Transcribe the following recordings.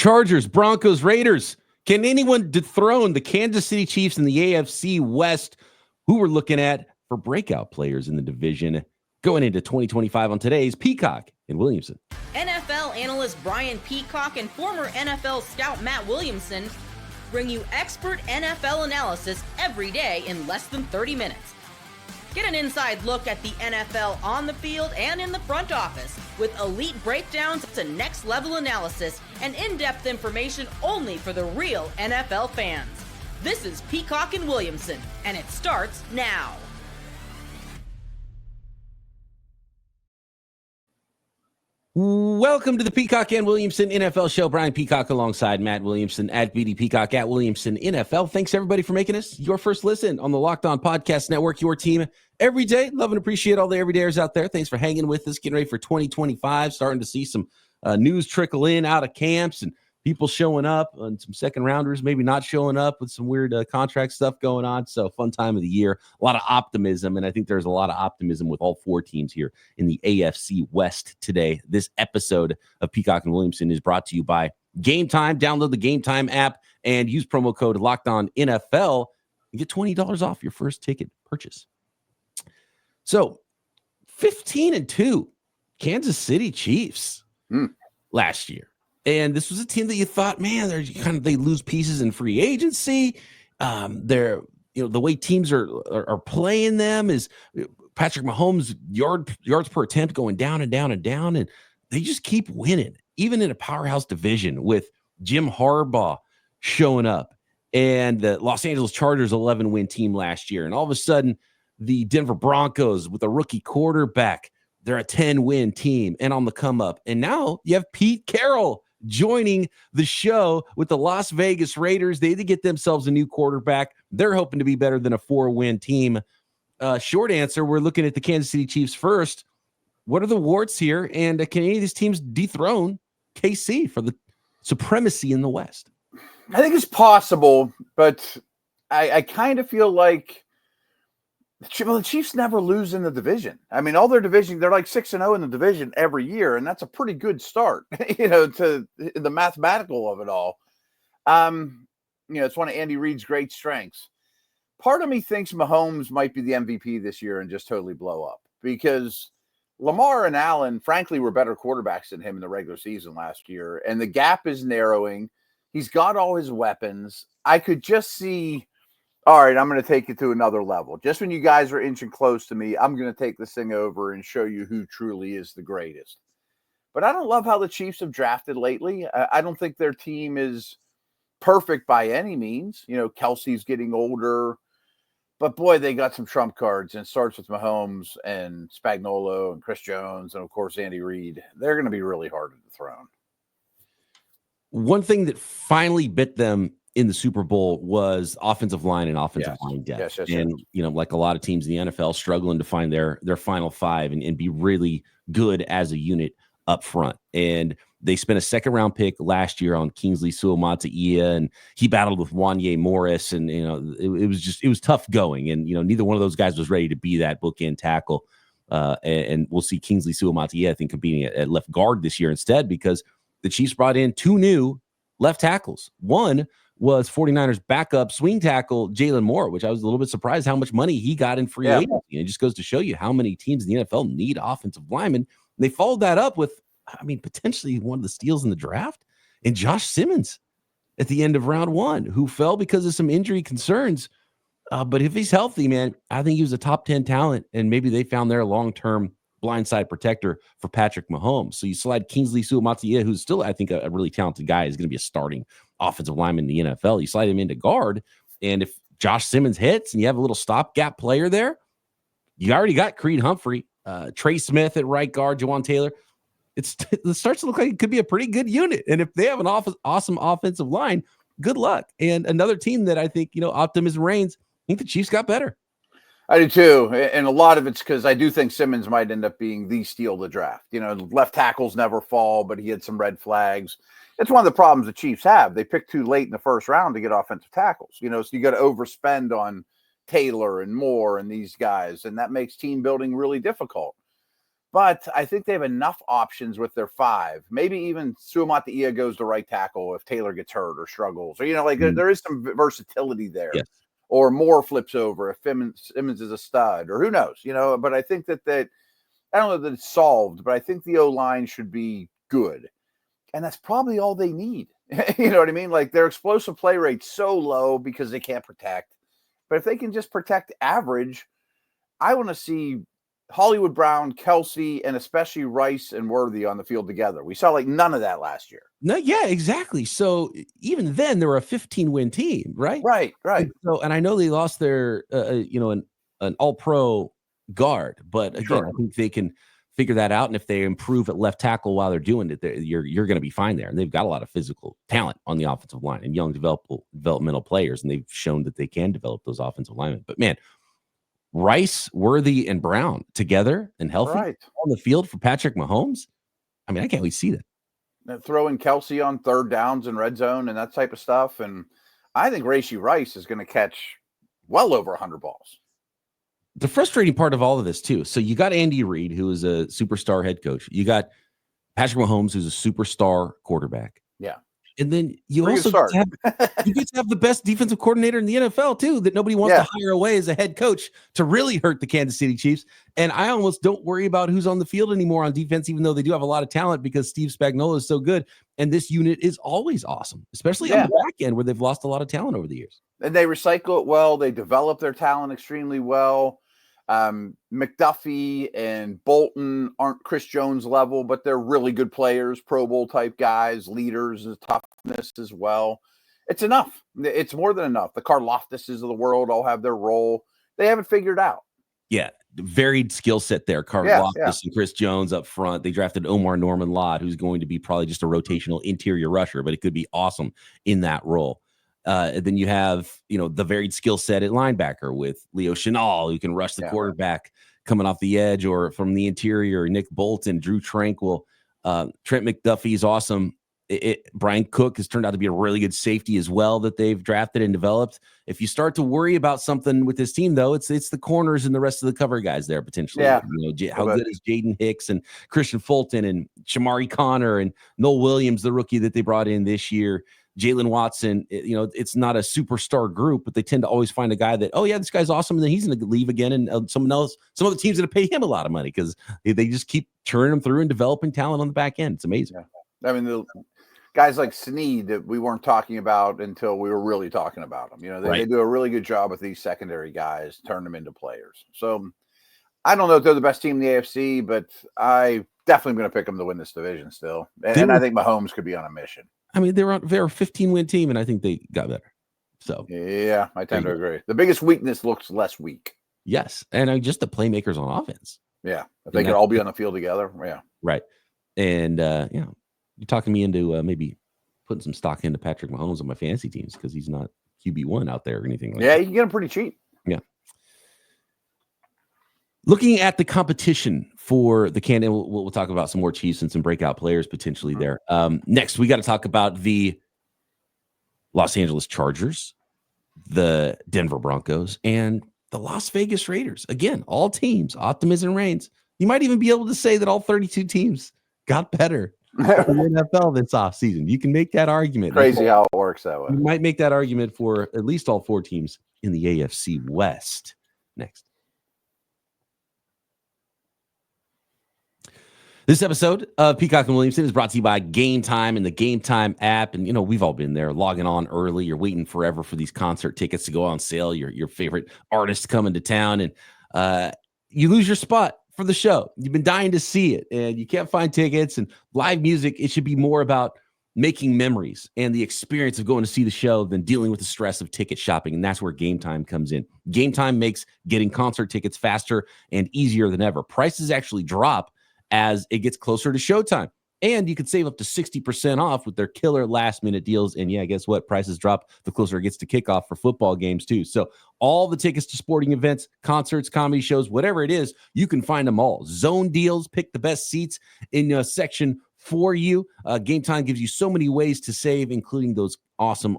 Chargers, Broncos, Raiders. Can anyone dethrone the Kansas City Chiefs in the AFC West, who we're looking at for breakout players in the division going into 2025 on today's Peacock and Williamson? NFL analyst Brian Peacock and former NFL scout Matt Williamson bring you expert NFL analysis every day in less than 30 minutes. Get an inside look at the NFL on the field and in the front office with elite breakdowns to next-level analysis and in-depth information only for the real NFL fans. This is Peacock and Williamson, and it starts now. Welcome to the Peacock and Williamson NFL Show. Brian Peacock alongside Matt Williamson at BD Peacock at Williamson NFL. Thanks everybody for making us your first listen on the Locked On Podcast Network, your team every day. Love and appreciate all the everydayers out there. Thanks for hanging with us, getting ready for 2025. Starting to see some news trickle in out of camps and people showing up and some second rounders maybe not showing up with some weird contract stuff going on. So fun time of the year, a lot of optimism. And I think there's a lot of optimism with all four teams here in the AFC West today. This episode of Peacock and Williamson is brought to you by Gametime. Download the Gametime app and use promo code LOCKEDONNFL and get $20 off your first ticket purchase. So 15-2 Kansas City Chiefs last year. And this was a team that you thought, man, they lose pieces in free agency. The way teams are playing them is Patrick Mahomes' yards per attempt going down and down and down, and they just keep winning, even in a powerhouse division with Jim Harbaugh showing up and the Los Angeles Chargers 11-win team last year, and all of a sudden the Denver Broncos with a rookie quarterback, they're a 10-win team and on the come up, and now you have Pete Carroll joining the show with the Las Vegas Raiders. They get themselves a new quarterback. They're hoping to be better than a 4-win team. Short answer, we're looking at the Kansas City Chiefs first. What are the warts here? And can any of these teams dethrone KC for the supremacy in the West? I think it's possible, but I kind of feel like the Chiefs never lose in the division. I mean, all their division, they're like 6-0 in the division every year, and that's a pretty good start, to the mathematical of it all. It's one of Andy Reid's great strengths. Part of me thinks Mahomes might be the MVP this year and just totally blow up because Lamar and Allen, frankly, were better quarterbacks than him in the regular season last year, and the gap is narrowing. He's got all his weapons. I could just see, all right, I'm going to take it to another level. Just when you guys are inching close to me, I'm going to take this thing over and show you who truly is the greatest. But I don't love how the Chiefs have drafted lately. I don't think their team is perfect by any means. Kelsey's getting older. But, boy, they got some trump cards, and it starts with Mahomes and Spagnuolo and Chris Jones and, of course, Andy Reid. They're going to be really hard to dethrone. One thing that finally bit them in the Super Bowl was offensive line and offensive line depth. Yes. And, like a lot of teams in the NFL struggling to find their final five and be really good as a unit up front. And they spent a second-round pick last year on Kingsley Suamataia, and he battled with Wanye Morris, and it was tough going. And neither one of those guys was ready to be that bookend tackle. And we'll see Kingsley Suamataia, I think, competing at left guard this year instead because the Chiefs brought in two new left tackles. One was 49ers backup swing tackle Jalen Moore, which I was a little bit surprised how much money he got in free agency. And it just goes to show you how many teams in the NFL need offensive linemen. They followed that up with, potentially one of the steals in the draft, and Josh Simmons at the end of round one, who fell because of some injury concerns. But if he's healthy, man, I think he was a top 10 talent, and maybe they found their long-term blindside protector for Patrick Mahomes. So you slide Kingsley Suamataia, who's still, I think, a really talented guy, is going to be a starting offensive lineman in the NFL. You slide him into guard, and if Josh Simmons hits and you have a little stopgap player there, you already got Creed Humphrey, Trey Smith at right guard, Jawan Taylor. It starts to look like it could be a pretty good unit. And if they have an awesome offensive line, good luck. And another team that I think, optimism reigns, I think the Chiefs got better. I do too. And a lot of it's because I do think Simmons might end up being the steal of the draft. Left tackles never fall, but he had some red flags. It's one of the problems the Chiefs have. They pick too late in the first round to get offensive tackles, so you got to overspend on Taylor and Moore and these guys, and that makes team building really difficult. But I think they have enough options with their 5. Maybe even Suamataia goes to right tackle if Taylor gets hurt or struggles. Or, there is some versatility there. Yes. Or Moore flips over if Simmons is a stud. Or who knows? But I think that I don't know that it's solved, but I think the O-line should be good. And that's probably all they need. You know what I mean? Like, their explosive play rate's so low because they can't protect. But if they can just protect average, I want to see Hollywood Brown, Kelsey, and especially Rice and Worthy on the field together. We saw like none of that last year. No, yeah, exactly. So even then, they were a 15-win team, right? Right. And I know they lost their, an all-pro guard, but again, Sure. I think they can figure that out. And if they improve at left tackle while they're doing it, you're going to be fine there. And they've got a lot of physical talent on the offensive line and young developmental players, and they've shown that they can develop those offensive linemen. But man, Rice, Worthy, and Brown together and healthy on the field for Patrick Mahomes. I mean, I can't wait to see that. And throwing Kelsey on third downs and red zone and that type of stuff. And I think Rashee Rice is going to catch well over 100 balls. The frustrating part of all of this, too. So you got Andy Reid, who is a superstar head coach. You got Patrick Mahomes, who's a superstar quarterback. Yeah. And then you also get to have the best defensive coordinator in the NFL, too, that nobody wants to hire away as a head coach to really hurt the Kansas City Chiefs. And I almost don't worry about who's on the field anymore on defense, even though they do have a lot of talent because Steve Spagnuolo is so good. And this unit is always awesome, especially on the back end where they've lost a lot of talent over the years. And they recycle it well. They develop their talent extremely well. McDuffie and Bolton aren't Chris Jones level, but they're really good players, Pro Bowl type guys, leaders, and toughness as well. It's enough. It's more than enough. The Karloftises of the world all have their role. They haven't figured out. Yeah, varied skill set there. Karloftis and Chris Jones up front. They drafted Omar Norman-Lott, who's going to be probably just a rotational interior rusher, but it could be awesome in that role. And then you have, the varied skill set at linebacker with Leo Chenal, who can rush the quarterback coming off the edge or from the interior. Nick Bolton, Drew Tranquil, Trent McDuffie is awesome. Brian Cook has turned out to be a really good safety as well that they've drafted and developed. If you start to worry about something with this team, though, it's the corners and the rest of the cover guys there potentially. Yeah. How good is Jaden Hicks and Christian Fulton and Shamari Connor and Noel Williams, the rookie that they brought in this year. Jalen Watson, it's not a superstar group, but they tend to always find a guy that, this guy's awesome, and then he's going to leave again, and some other team's going to pay him a lot of money because they just keep churning them through and developing talent on the back end. It's amazing. Yeah. I mean, the guys like Snead that we weren't talking about until we were really talking about them. They do a really good job with these secondary guys, turn them into players. So I don't know if they're the best team in the AFC, but I definitely am going to pick them to win this division still. And I think Mahomes could be on a mission. I mean, they're a 15-win team, and I think they got better. So yeah, I tend to agree. The biggest weakness looks less weak. Yes, and just the playmakers on offense. Yeah, if they could all be on the field together. Yeah, right. And you're talking me into maybe putting some stock into Patrick Mahomes on my fantasy teams because he's not QB1 out there or anything like that. Yeah, you can get him pretty cheap. Yeah. Looking at the competition for the Canada, we'll talk about some more Chiefs and some breakout players potentially there. Next, we got to talk about the Los Angeles Chargers, the Denver Broncos, and the Las Vegas Raiders. Again, all teams, optimism reigns. You might even be able to say that all 32 teams got better in the NFL this offseason. You can make that argument. Crazy how it works that way. You might make that argument for at least all 4 teams in the AFC West. Next. This episode of Peacock and Williamson is brought to you by Gametime and the Gametime app. And, we've all been there, logging on early. You're waiting forever for these concert tickets to go on sale. Your favorite artist coming to town, and you lose your spot for the show. You've been dying to see it, and you can't find tickets. And live music, it should be more about making memories and the experience of going to see the show than dealing with the stress of ticket shopping. And that's where Gametime comes in. Gametime makes getting concert tickets faster and easier than ever. Prices actually drop as it gets closer to showtime. And you can save up to 60% off with their killer last-minute deals. And yeah, guess what? Prices drop the closer it gets to kickoff for football games too. So all the tickets to sporting events, concerts, comedy shows, whatever it is, you can find them all. Zone deals, pick the best seats in a section for you. Gametime gives you so many ways to save, including those awesome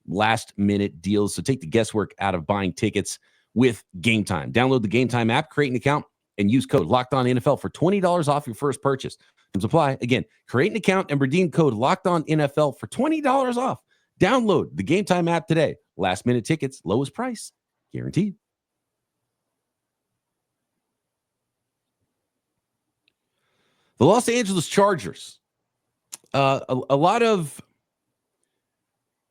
last-minute deals. So take the guesswork out of buying tickets with Gametime. Download the Gametime app, create an account, and use code LOCKEDONNFL for $20 off your first purchase. Terms apply. Again, create an account and redeem code LOCKEDONNFL for $20 off. Download the Gametime app today. Last minute tickets, lowest price, guaranteed. The Los Angeles Chargers. A lot of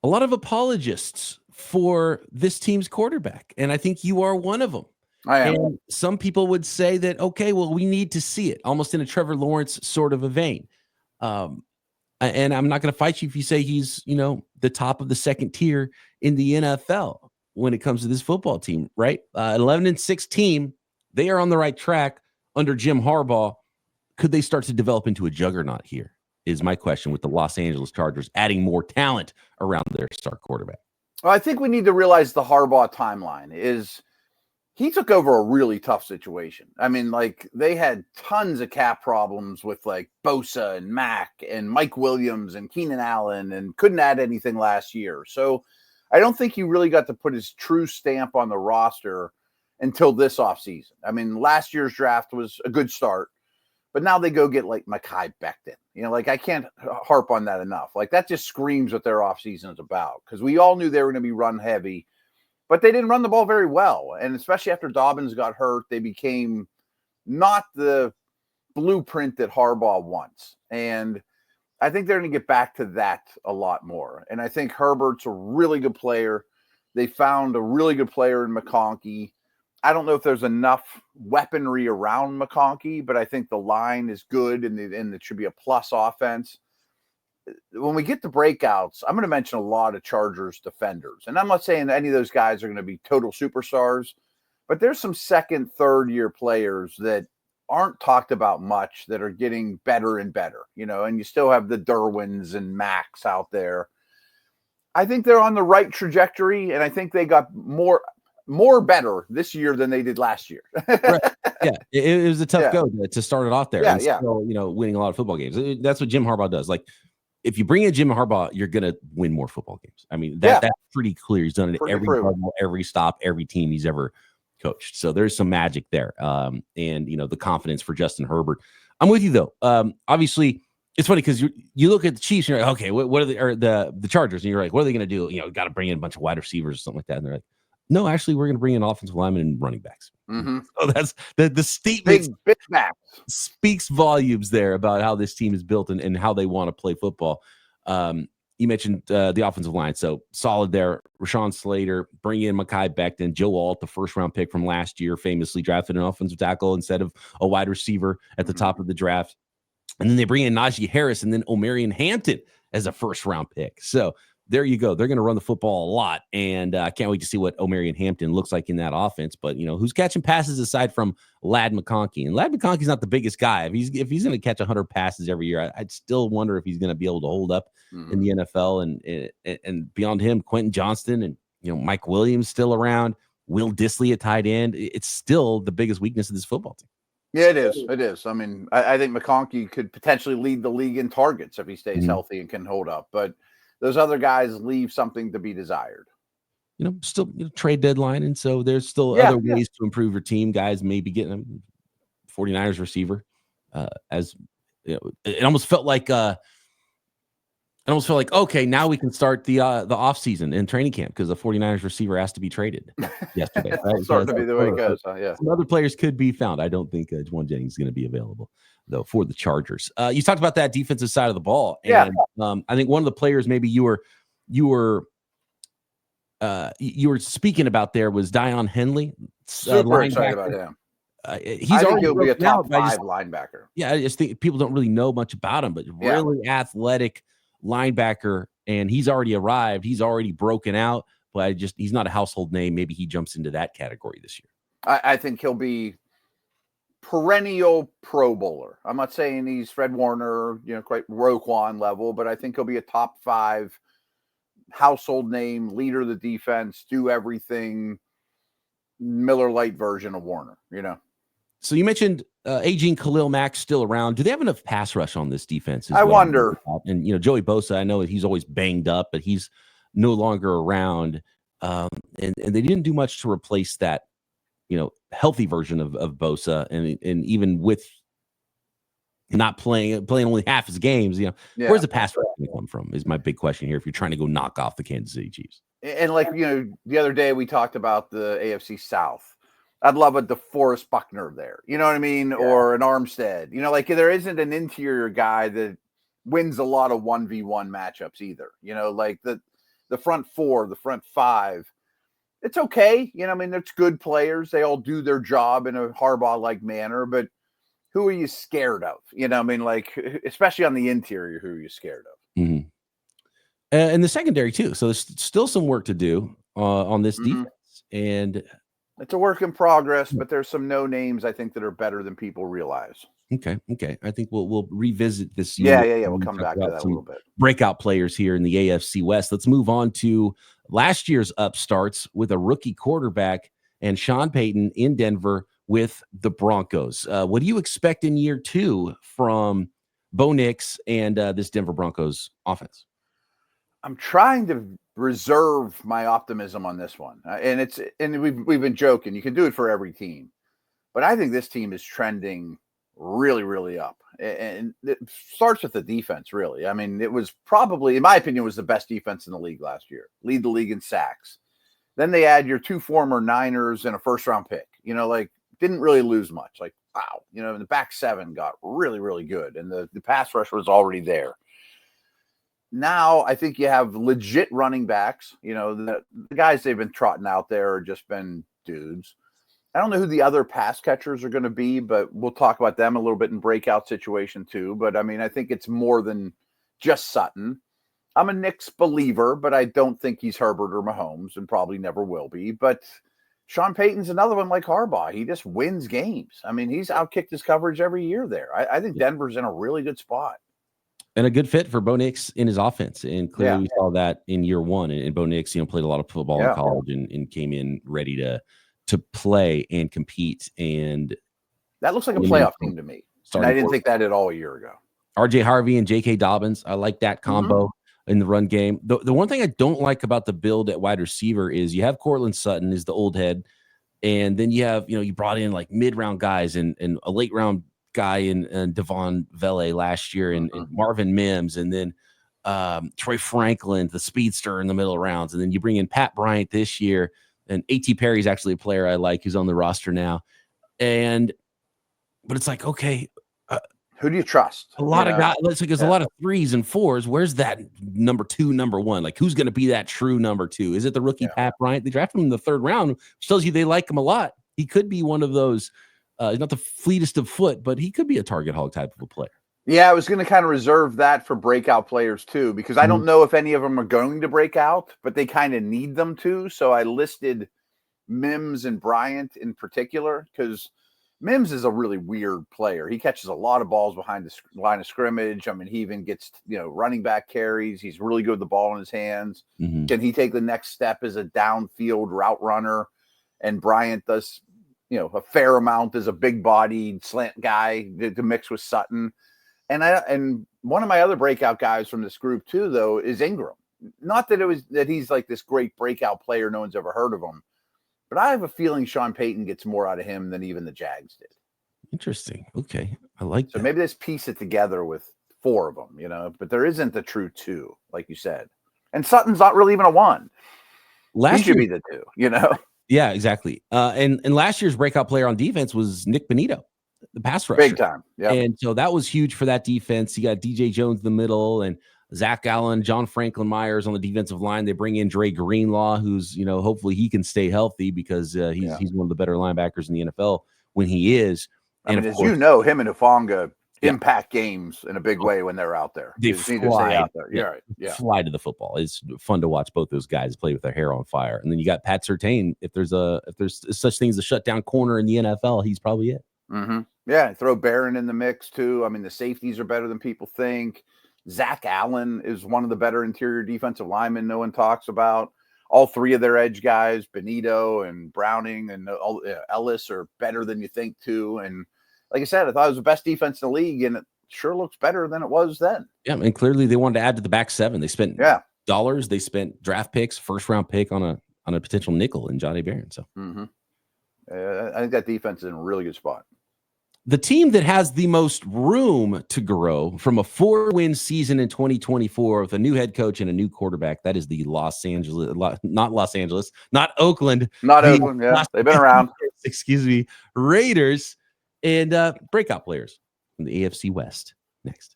apologists for this team's quarterback, and I think you are one of them. I am. And some people would say that, okay, well, we need to see it, almost in a Trevor Lawrence sort of a vein. And I'm not going to fight you if you say he's, the top of the second tier in the NFL when it comes to this football team, right? 11-6 team, they are on the right track under Jim Harbaugh. Could they start to develop into a juggernaut here? Is my question with the Los Angeles Chargers adding more talent around their star quarterback. Well, I think we need to realize the Harbaugh timeline is he took over a really tough situation. I mean, they had tons of cap problems with Bosa and Mack and Mike Williams and Keenan Allen and couldn't add anything last year. So I don't think he really got to put his true stamp on the roster until this offseason. I mean, last year's draft was a good start, but now they go get Mekhi Becton. I can't harp on that enough. That just screams what their offseason is about, because we all knew they were going to be run heavy, but they didn't run the ball very well. And especially after Dobbins got hurt, they became not the blueprint that Harbaugh wants. And I think they're going to get back to that a lot more. And I think Herbert's a really good player. They found a really good player in McConkey. I don't know if there's enough weaponry around McConkey, but I think the line is good and it should be a plus offense. When we get to breakouts, I'm going to mention a lot of Chargers defenders. And I'm not saying any of those guys are going to be total superstars, but there's some second, third year players that aren't talked about much that are getting better and better, and you still have the Derwins and Max out there. I think they're on the right trajectory, and I think they got more better this year than they did last year. Right. Yeah, it was a tough go to start it off there. Yeah, still, winning a lot of football games. That's what Jim Harbaugh does. If you bring in Jim Harbaugh, you're going to win more football games. I mean, that's pretty clear. He's done it every stop, every team he's ever coached. So there's some magic there. And the confidence for Justin Herbert. I'm with you though. Obviously, it's funny because you look at the Chiefs and you're like, okay, what are the Chargers? And you're like, what are they going to do? Got to bring in a bunch of wide receivers or something like that. And they're like, no, actually, we're going to bring in offensive linemen and running backs. Mm-hmm. So that's the statement big max speaks volumes there about how this team is built and how they want to play football. You mentioned the offensive line, so solid there. Rashawn Slater, bring in Mekhi Becton, Joe Alt, the first-round pick from last year, famously drafted an offensive tackle instead of a wide receiver at the top of the draft. And then they bring in Najee Harris and then Omarion Hampton as a first-round pick. So there you go. They're going to run the football a lot, and I can't wait to see what Omarion Hampton looks like in that offense. But, who's catching passes aside from Ladd McConkey? And Ladd McConkey's not the biggest guy. If he's going to catch 100 passes every year, I'd still wonder if he's going to be able to hold up in the NFL. And beyond him, Quentin Johnston and, Mike Williams still around, Will Dissly at tight end. It's still the biggest weakness of this football team. Yeah, it is. It is. I mean, I think McConkey could potentially lead the league in targets if he stays healthy and can hold up. But those other guys leave something to be desired. Still trade deadline. And so there's still other ways to improve your team. Guys maybe getting a 49ers receiver. It almost felt like okay, now we can start the off season in training camp because the 49ers receiver has to be traded yesterday. Right? Starting to be the way it goes. Yeah. Some other players could be found. I don't think Juwan Jennings is going to be available though for the Chargers. You talked about that defensive side of the ball. And, I think one of the players maybe you were speaking about there was Dion Henley. Super excited about him. I think he'll be a top 5 linebacker. Yeah, I just think people don't really know much about him, but really athletic linebacker, and he's already arrived. He's already broken out, but he's not a household name. Maybe he jumps into that category this year. I think he'll be perennial Pro Bowler. I'm not saying he's Fred Warner, quite Roquan level, but I think he'll be a top 5 household name, leader of the defense, do everything, Miller Lite version of Warner, So you mentioned aging Khalil Mack still around. Do they have enough pass rush on this defense? I wonder. And, Joey Bosa, I know he's always banged up, but he's no longer around. And they didn't do much to replace that healthy version of Bosa, and even with not playing only half his games, where's the pass rush going to come from? Is my big question here. If you're trying to go knock off the Kansas City Chiefs, and the other day we talked about the AFC South. I'd love a DeForest Buckner there, you know what I mean, or an Armstead. There isn't an interior guy that wins a lot of 1v1 matchups either. Like the front four, the front five. It's okay. It's good players. They all do their job in a Harbaugh-like manner, but who are you scared of? Especially on the interior, who are you scared of? Mm-hmm. And the secondary too. So there's still some work to do on this defense. And it's a work in progress, but there's some no names I think that are better than people realize. Okay. I think we'll revisit this. Yeah. We'll come back to that a little bit. Breakout players here in the AFC West. Let's move on to last year's upstarts with a rookie quarterback and Sean Payton in Denver with the Broncos. What do you expect in year 2 from Bo Nix and this Denver Broncos offense? I'm trying to reserve my optimism on this one, and we've been joking. You can do it for every team, but I think this team is trending really, really up, and it starts with the defense. Really, I mean, it was probably, in my opinion, was the best defense in the league last year. Lead the league in sacks. Then they add your 2 former Niners and a first-round pick. Didn't really lose much. Wow, and the back 7 got really, really good, and the pass rush was already there. Now I think you have legit running backs. The guys they've been trotting out there are just been dudes. I don't know who the other pass catchers are going to be, but we'll talk about them a little bit in breakout situation too. But I mean, I think it's more than just Sutton. I'm a Knicks believer, but I don't think he's Herbert or Mahomes, and probably never will be. But Sean Payton's another one like Harbaugh. He just wins games. I mean, he's outkicked his coverage every year there. I think Denver's in a really good spot. And a good fit for Bo Nix in his offense. And clearly we saw that in year 1. And Bo Nix, played a lot of football in college and came in ready to play and compete. And that looks like a playoff team to me. And I didn't think that at all a year ago. RJ Harvey and J.K. Dobbins. I like that combo in the run game. The one thing I don't like about the build at wide receiver is you have Cortland Sutton is the old head. And then you have, you brought in like mid-round guys and a late-round guy in Devon Vele last year and Marvin Mims, and then Troy Franklin, the speedster in the middle rounds. And then you bring in Pat Bryant this year, and A.T. Perry's actually a player I like who's on the roster now. But it's like, okay, who do you trust? A lot of guys. There's a lot of 3s and 4s. Where's that number 2, number 1? Like, who's going to be that true number 2? Is it the rookie Pat Bryant? They drafted him in the 3rd round, which tells you they like him a lot. He could be one of those. He's not the fleetest of foot, but he could be a target hog type of a player. Yeah, I was going to kind of reserve that for breakout players too, because I don't know if any of them are going to break out, but they kind of need them to. So I listed Mims and Bryant in particular, because Mims is a really weird player. He catches a lot of balls behind the line of scrimmage. I mean, he even gets, running back carries. He's really good with the ball in his hands. Can he take the next step as a downfield route runner? And Bryant does, a fair amount as a big-bodied slant guy to mix with Sutton. And one of my other breakout guys from this group too, though, is Ingram. Not that he's like this great breakout player, no one's ever heard of him, but I have a feeling Sean Payton gets more out of him than even the Jags did. Interesting. Okay, I like that. So maybe let's piece it together with 4 of them, but there isn't the true 2, like you said, and Sutton's not really even a 1. He should be the 2, Yeah, exactly. And last year's breakout player on defense was Nick Bonito, the pass rusher. Big time. Yeah. And so that was huge for that defense. You got DJ Jones in the middle and Zach Allen, John Franklin Myers on the defensive line. They bring in Dre Greenlaw, who's, hopefully he can stay healthy because he's one of the better linebackers in the NFL when he is. And as you know, him and Hufanga impact games in a big way when they're out there. They fly out there. Right. Fly to the football. It's fun to watch both those guys play with their hair on fire. And then you got Pat Surtain. If there's such thing as a shutdown corner in the NFL, he's probably it. Yeah, throw Barron in the mix too. I mean, the safeties are better than people think. Zach Allen is one of the better interior defensive linemen no one talks about. All 3 of their edge guys, Benito and Browning and Ellis, are better than you think too. And like I said, I thought it was the best defense in the league, and it sure looks better than it was then. Yeah, and clearly they wanted to add to the back 7. They spent dollars. They spent draft picks, 1st-round pick on a potential nickel in Johnny Barron. So I think that defense is in a really good spot. The team that has the most room to grow from a 4-win season in 2024 with a new head coach and a new quarterback, that is the not Oakland. Not Oakland, yeah. They've been around. Excuse me, Raiders, and breakout players from the AFC West. Next.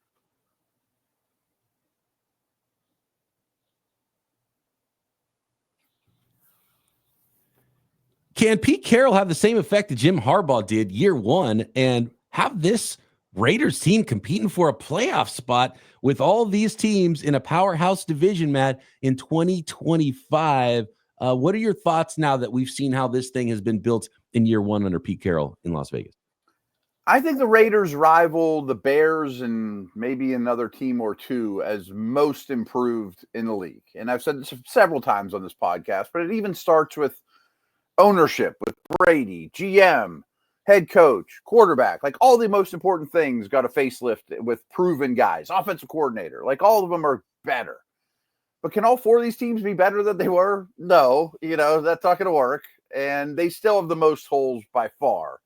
Can Pete Carroll have the same effect that Jim Harbaugh did year one and have this Raiders team competing for a playoff spot with all these teams in a powerhouse division, Matt, in 2025? What are your thoughts now that we've seen how this thing has been built in year one under Pete Carroll in Las Vegas? I think the Raiders rival the Bears and maybe another team or two as most improved in the league. And I've said this several times on this podcast, but it even starts with ownership, with Brady, GM, head coach, quarterback. Like all the most important things got a facelift with proven guys, offensive coordinator. Like all of them are better. But can all four of these teams be better than they were? No, that's not going to work. And they still have the most holes by far.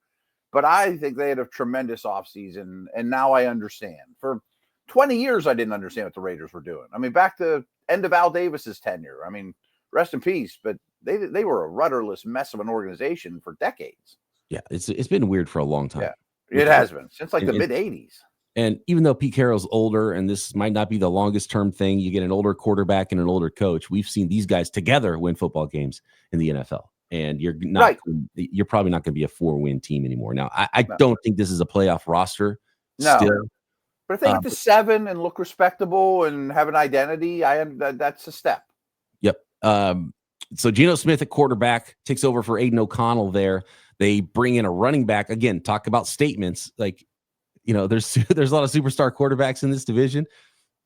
But I think they had a tremendous offseason, and now I understand. For 20 years, I didn't understand what the Raiders were doing. I mean, back to end of Al Davis's tenure. I mean, rest in peace, but they were a rudderless mess of an organization for decades. Yeah, it's been weird for a long time. Yeah, it has been since like the mid-'80s. And even though Pete Carroll's older, and this might not be the longest term thing, you get an older quarterback and an older coach. We've seen these guys together win football games in the NFL. And you're probably not going to be a 4-win team anymore. Now, I don't think this is a playoff roster. No, still. But if they get to 7 and look respectable and have an identity, that's a step. Yep. So Geno Smith at quarterback takes over for Aiden O'Connell there. They bring in a running back. Again, talk about statements. Like, there's a lot of superstar quarterbacks in this division.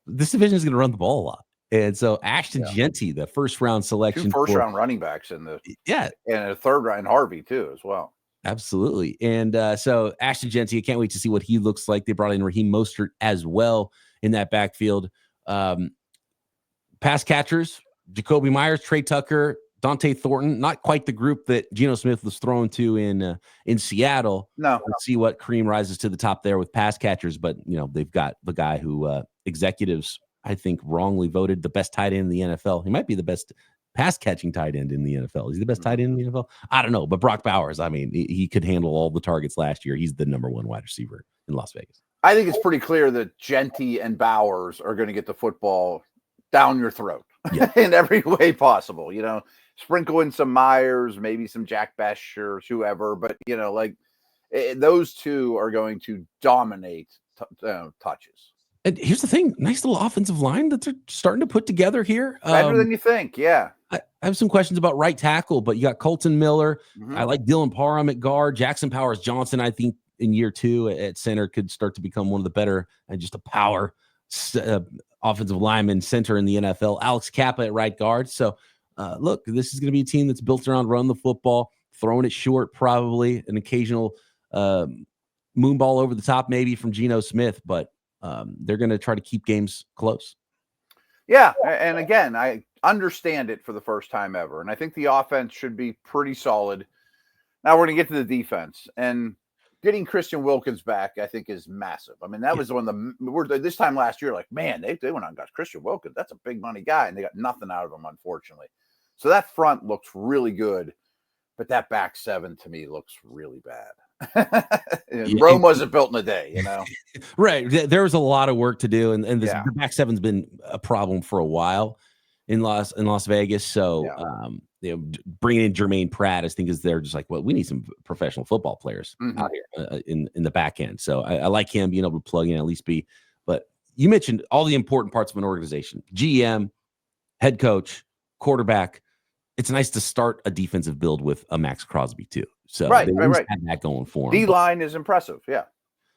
This division is going to run the ball a lot. And so Ashton Genty, the first-round selection. 2 first-round running backs in the and a third-round Harvey, too, as well. Absolutely. And so Ashton Genty, I can't wait to see what he looks like. They brought in Raheem Mostert as well in that backfield. Pass catchers, Jacoby Myers, Trey Tucker, Dante Thornton, not quite the group that Geno Smith was thrown to in Seattle. No. Let's see what Kareem rises to the top there with pass catchers. But, they've got the guy who executives, I think, wrongly voted the best tight end in the NFL. He might be the best pass-catching tight end in the NFL. Is he the best tight end in the NFL? I don't know. But Brock Bowers, I mean, he could handle all the targets last year. He's the number 1 wide receiver in Las Vegas. I think it's pretty clear that Genty and Bowers are going to get the football down your throat in every way possible. Sprinkle in some Myers, maybe some Jack Besh or whoever. But, those two are going to dominate touches. And here's the thing, nice little offensive line that they're starting to put together here. Better than you think, yeah. I have some questions about right tackle, but you got Colton Miller. I like Dylan Parham at guard. Jackson Powers Johnson, I think, in year 2 at center could start to become one of the better and just a power offensive lineman center in the NFL. Alex Kappa at right guard. So, look, this is going to be a team that's built around run the football, throwing it short, probably an occasional moon ball over the top maybe from Geno Smith, but they're going to try to keep games close. Yeah. And again, I understand it for the first time ever. And I think the offense should be pretty solid. Now we're going to get to the defense, and getting Christian Wilkins back, I think, is massive. I mean, that was one this time last year, like, man, they went out and got Christian Wilkins. That's a big money guy. And they got nothing out of him, unfortunately. So that front looks really good, but that back 7 to me looks really bad. Rome wasn't built in a day, Right. There was a lot of work to do, and this the back 7's been a problem for a while in Las Vegas. So bringing in Jermaine Pratt, I think, is they're just like, well, we need some professional football players out here in the back end. So I like him being able to plug in, at least be. But you mentioned all the important parts of an organization: GM, head coach, quarterback. It's nice to start a defensive build with a Max Crosby too. So right. Have that going for them. D-line is impressive. Yeah.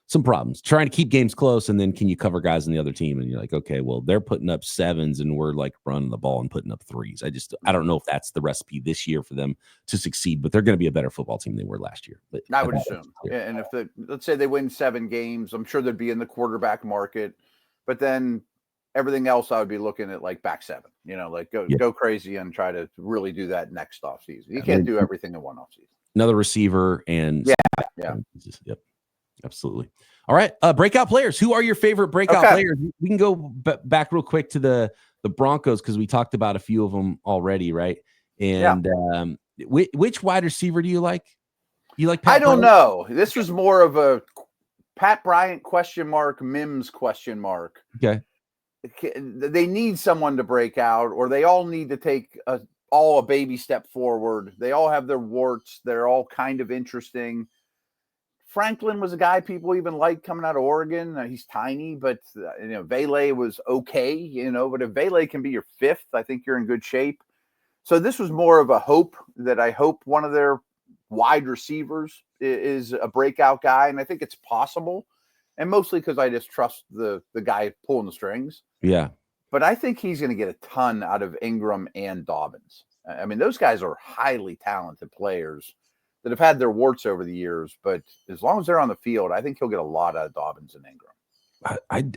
Some problems trying to keep games close, and then can you cover guys on the other team? And you're like, okay, well, they're putting up 7s and we're like running the ball and putting up 3s. I don't know if that's the recipe this year for them to succeed, but they're going to be a better football team than they were last year. But I would assume. And if let's say they win 7 games, I'm sure they'd be in the quarterback market, but then everything else I would be looking at like back 7, like go crazy and try to really do that next offseason. You can't do everything in one offseason. another receiver, and yeah. Yep, absolutely. All right, breakout players. Who are your favorite breakout players? We can go back real quick to the Broncos because we talked about a few of them already, right? And which wide receiver do you like? You like Pat I don't Bryant? know. This was more of a Pat Bryant ? Mims ? Okay. They need someone to break out, or they all need to take a baby step forward. They all have their warts. They're all kind of interesting. Franklin was a guy people even liked coming out of Oregon. He's tiny, but Vele was okay. But if Vele can be your fifth, I think you're in good shape. So this was more of a hope that I hope one of their wide receivers is a breakout guy, and I think it's possible. And mostly because I just trust the guy pulling the strings. Yeah. But I think he's going to get a ton out of Ingram and Dobbins. I mean, those guys are highly talented players that have had their warts over the years. But as long as they're on the field, I think he'll get a lot out of Dobbins and Ingram.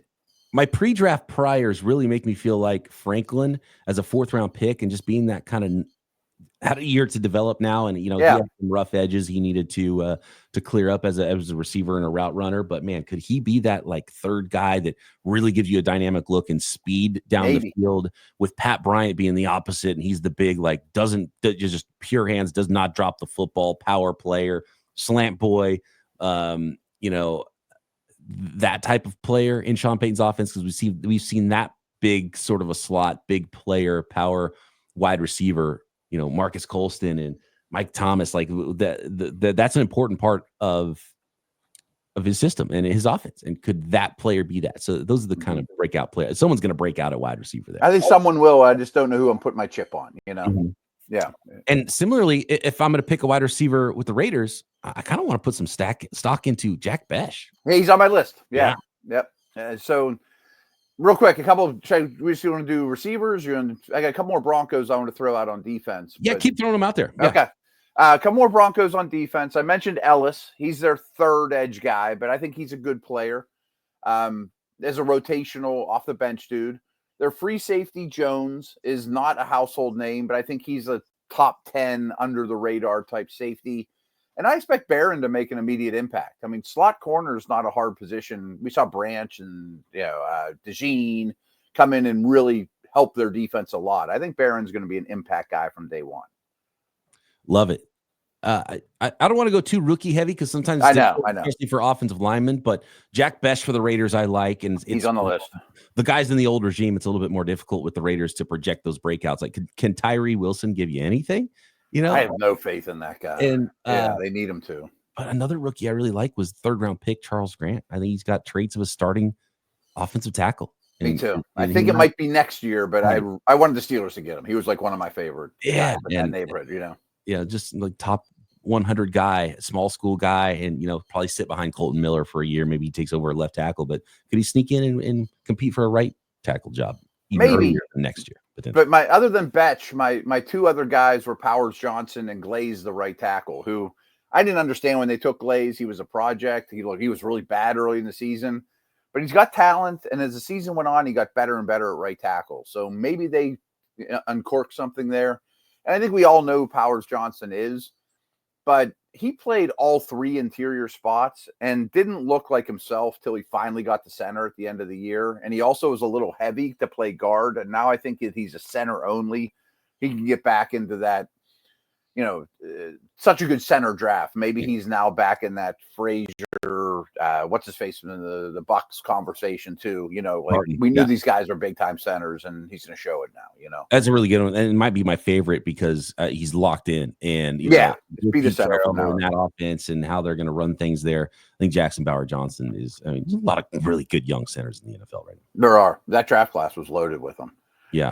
My pre-draft priors really make me feel like Franklin as a fourth-round pick and just being that kind of had a year to develop now, and he had some rough edges he needed to clear up as a receiver and a route runner. But man, could he be that like third guy that really gives you a dynamic look and speed down the field, with Pat Bryant being the opposite, and he's the big just pure hands, does not drop the football, power player, slant boy, that type of player in Sean Payton's offense, because we've seen that big sort of a slot, big player, power wide receiver. Marcus Colston and Mike Thomas, like that's an important part of his system and his offense. And could that player be that? So those are the kind of breakout players. Someone's going to break out at wide receiver there. I think someone will. I just don't know who I'm putting my chip on, Mm-hmm. Yeah. And similarly, if I'm going to pick a wide receiver with the Raiders, I kind of want to put some stock into Jack Besh. Hey, he's on my list. Yeah. Yep. So real quick, we just want to do receivers. I got a couple more Broncos I want to throw out on defense. Yeah, keep throwing them out there. Yeah. Okay. A couple more Broncos on defense. I mentioned Ellis. He's their third edge guy, but I think he's a good player. As a rotational off the bench dude. Their free safety Jones is not a household name, but I think he's a top 10 under the radar type safety. And I expect Barron to make an immediate impact. I mean, slot corner is not a hard position. We saw Branch and DeJean come in and really help their defense a lot. I think Barron's going to be an impact guy from day one. Love it. I don't want to go too rookie heavy because sometimes I know, especially for offensive linemen. But Jack Besh for the Raiders, I like, and he's on the list. The guys in the old regime, it's a little bit more difficult with the Raiders to project those breakouts. Like, can Tyree Wilson give you anything? I have no faith in that guy. And they need him to. But another rookie I really like was third-round pick Charles Grant. I think he's got traits of a starting offensive tackle. Me too. I think it might be next year, but I wanted the Steelers to get him. He was like one of my favorite guys in that neighborhood, Yeah, just like top 100 guy, small school guy, and probably sit behind Colton Miller for a year. Maybe he takes over a left tackle, but could he sneak in and compete for a right tackle job maybe next year? But other than Betch, my two other guys were Powers Johnson and Glaze, the right tackle, who I didn't understand when they took Glaze. He was a project. He was really bad early in the season, but he's got talent. And as the season went on, he got better and better at right tackle. So maybe they uncork something there. And I think we all know who Powers Johnson is, but he played all three interior spots and didn't look like himself till he finally got to center at the end of the year. And he also was a little heavy to play guard. And now I think if he's a center only, he can get back into that, such a good center draft. Maybe he's now back in that Frazier, what's his face in the Bucks conversation too. We knew these guys are big time centers, and he's going to show it now. That's a really good one, and it might be my favorite because he's locked in, and be the center in that offense and how they're going to run things there. I think Jackson Bauer Johnson is. I mean, there's a lot of really good young centers in the NFL right now. There are. That draft class was loaded with them. Yeah,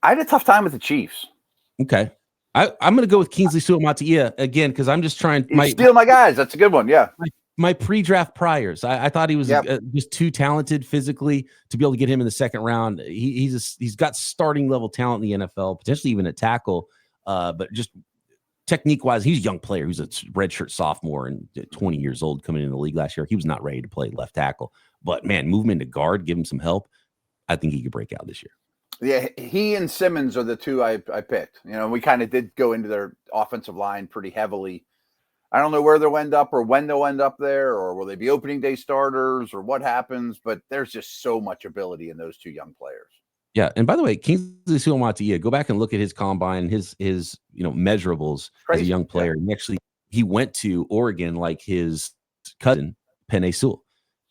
I had a tough time with the Chiefs. Okay. I'm going to go with Kingsley Suamataia again because I'm just trying. Steal my guys. That's a good one. Yeah. My pre-draft priors. I thought he was just too talented physically to be able to get him in the second round. He's got starting level talent in the NFL, potentially even at tackle. But just technique wise, he's a young player. He's a redshirt sophomore and 20 years old coming into the league last year. He was not ready to play left tackle, but man, move him into guard, give him some help. I think he could break out this year. Yeah, he and Simmons are the two I picked. We kind of did go into their offensive line pretty heavily. I don't know where they'll end up or when they'll end up there, or will they be opening day starters or what happens, but there's just so much ability in those two young players. Yeah, and by the way, Kingsley Suamataia, go back and look at his combine, his measurables as a young player. Yeah. And he went to Oregon like his cousin Penei Sewell.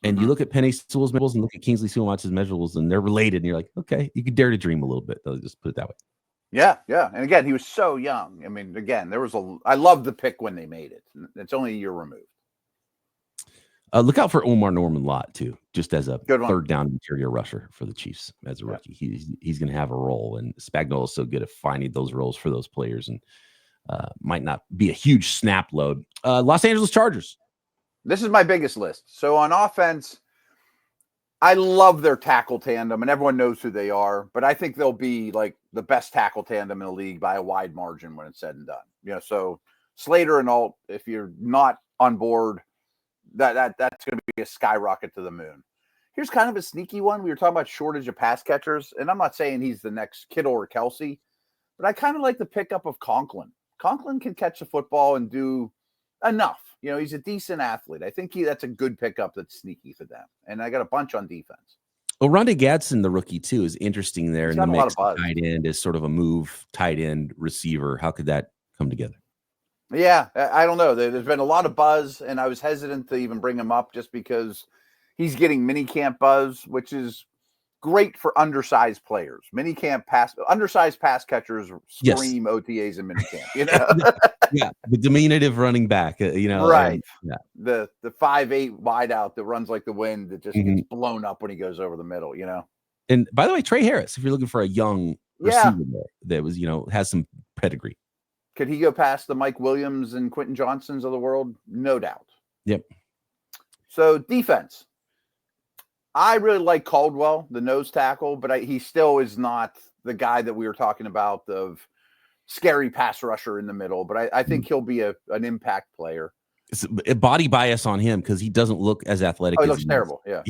And you look at Penei Sewell's measurables and look at Kingsley Suamata's measurables, and they're related. And you're like, okay, you could dare to dream a little bit. Though, just put it that way. Yeah. And again, he was so young. I mean, again, I love the pick when they made it. It's only a year removed. Look out for Omar Norman Lott too, just as a third down interior rusher for the Chiefs as a rookie. He's going to have a role, and Spagnuolo is so good at finding those roles for those players, and might not be a huge snap load. Los Angeles Chargers. This is my biggest list. So on offense, I love their tackle tandem, and everyone knows who they are, but I think they'll be like the best tackle tandem in the league by a wide margin when it's said and done. So Slater and Alt, if you're not on board, that's going to be a skyrocket to the moon. Here's kind of a sneaky one. We were talking about shortage of pass catchers, and I'm not saying he's the next Kittle or Kelsey, but I kind of like the pickup of Conklin. Conklin can catch the football and do enough. He's a decent athlete. I think that's a good pickup that's sneaky for them. And I got a bunch on defense. Well, Rondé Gadsden, the rookie, too, is interesting there in the mix. Tight end is sort of a move tight end receiver. How could that come together? Yeah, I don't know. There's been a lot of buzz, and I was hesitant to even bring him up just because he's getting minicamp buzz, which is great for undersized players. Undersized pass catchers scream OTAs and minicamp. Yeah, the diminutive running back. Right. The 5'8" wideout that runs like the wind that just gets blown up when he goes over the middle. And by the way, Trey Harris, if you're looking for a young receiver that was has some pedigree. Could he go past the Mike Williams and Quentin Johnsons of the world? No doubt. Yep. So defense. I really like Caldwell, the nose tackle, but he still is not the guy that we were talking about of scary pass rusher in the middle. But I think he'll be an impact player. It's a body bias on him because he doesn't look as athletic. He looks terrible. Yeah.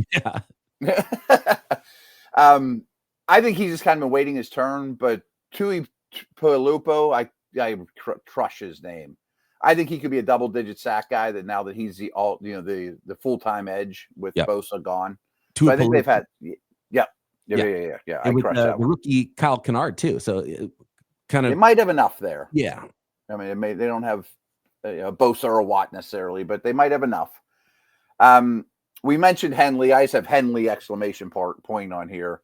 I think he's just kind of been waiting his turn. But Tui Pualupo, I crush his name. I think he could be a double-digit sack guy. That now that he's the full-time edge with Bosa gone. So I think they've had, yeah. I crush that the rookie Kyle Kennard too. So they might have enough there. Yeah, I mean, they don't have Bosa or Watt necessarily, but they might have enough. We mentioned Henley. I just have Henley exclamation point on here.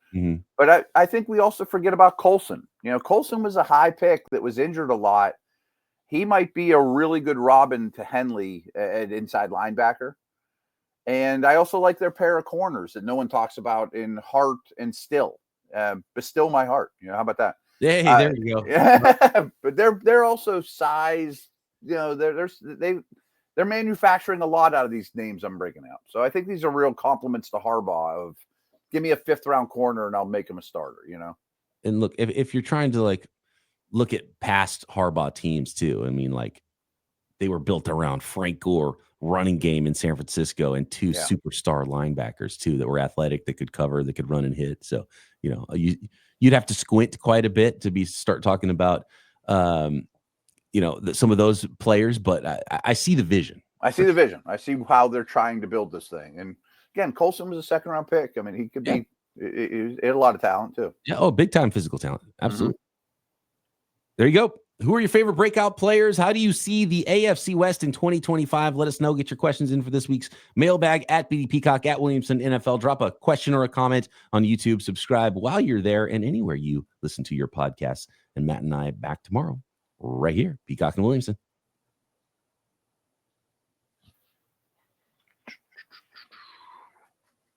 But I think we also forget about Colson. Colson was a high pick that was injured a lot. He might be a really good Robin to Henley at inside linebacker. And I also like their pair of corners that no one talks about in Hart and Still. Bestill my heart. How about that? Hey, there you go. Yeah, but they're also size. They're manufacturing a lot out of these names I'm breaking out. So I think these are real compliments to Harbaugh of give me a 5th round corner and I'll make him a starter. And look, if you're trying to look at past Harbaugh teams too, I mean, they were built around Frank Gore running game in San Francisco and 2 superstar linebackers too that were athletic, that could cover, that could run and hit. So you'd have to squint quite a bit to start talking about some of those players, but I see the vision. I see the vision. I see how they're trying to build this thing. And again, Colson was a 2nd round pick. I mean, he could be. He had a lot of talent too. Yeah. Oh, big time physical talent. Absolutely. There you go. Who are your favorite breakout players? How do you see the AFC West in 2025? Let us know. Get your questions in for this week's mailbag at BD Peacock, at Williamson NFL. Drop a question or a comment on YouTube. Subscribe while you're there and anywhere you listen to your podcasts. And Matt and I back tomorrow right here, Peacock and Williamson.